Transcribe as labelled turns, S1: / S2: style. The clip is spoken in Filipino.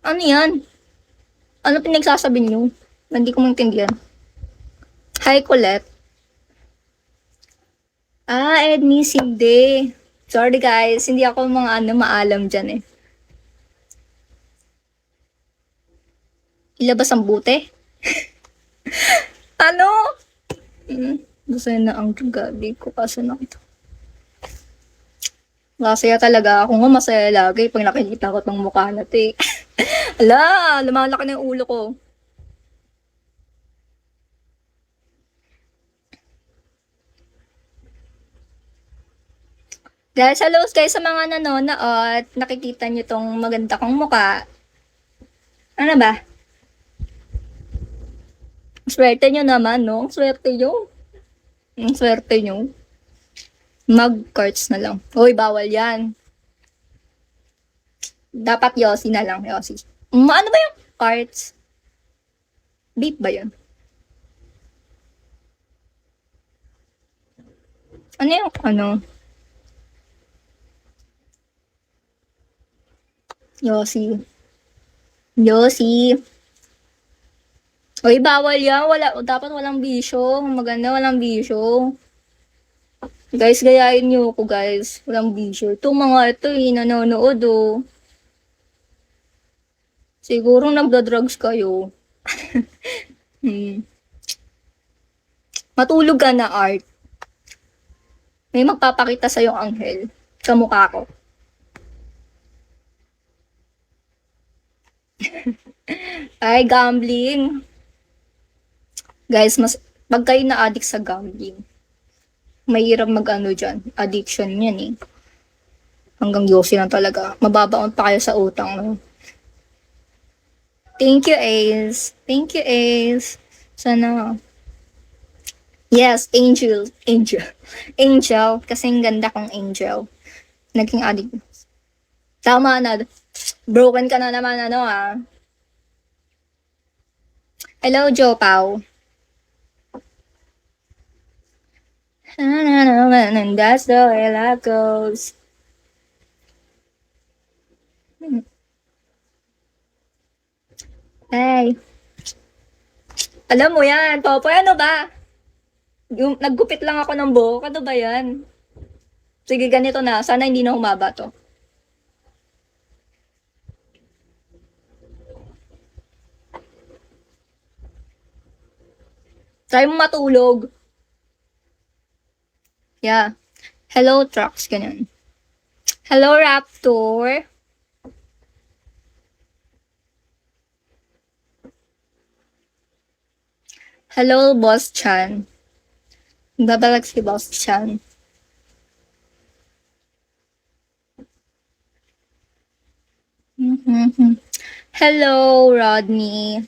S1: Ano yan? Ano pinagsasabi niyo? Hindi ko maintindihan. Hi, Colette. Ednis, hindi. Sorry guys, hindi ako mga maalam dyan eh. Ilabas ang bute? Ano? Masaya na ang gabi ko kasi nakita. Masaya talaga. Ako nga masaya lagi pag nakikita ko tong mukha na to eh. Ala, lumalaki na yung ulo ko. Dahil sa lows guys sa mga nanonood, nakikita nyo tong maganda kong mukha. Ano ba? Swerte nyo naman, no? Swerte nyo. Ang swerte nyo. Mag-cards na lang. Uy, bawal yan. Dapat Yossi na lang, Yossi. Ano ba yung cards? Beep ba yun? Ano yung Yossi. Yossi. Uy, bawal yan. Dapat walang bisyo. Maganda, walang bisyo. Guys, gayahin niyo ako, guys. Walang bisyo. Itong mga ito, nanonood, oh. Siguro nagda-drugs kayo. Matulog ka na, Art. May magpapakita sa'yo anghel. Kamukha ko. Ay, gambling. Guys, pag kayo na-addict sa gambling, mahirap dyan. Addiction yan eh. Hanggang yosi lang talaga. Mababaon pa kayo sa utang. No? Thank you, Ace. Thank you, Ace. Sana. Yes, Angel. Angel. Angel. Kasing ganda kong Angel. Naging addict. Tama na. Broken ka na naman, Hello, Joe Pao. And that's the way life goes. Hey. Alam mo yan, Popoy, ano ba? Yung, naggupit lang ako ng buhok, ano ba yan? Sige, ganito na. Sana hindi na humaba to. Try mo matulog. Yeah. Hello, trucks, ganyan. Hello, Raptor. Hello, Boss Chan. Babalag si Boss Chan. Hello, Rodney.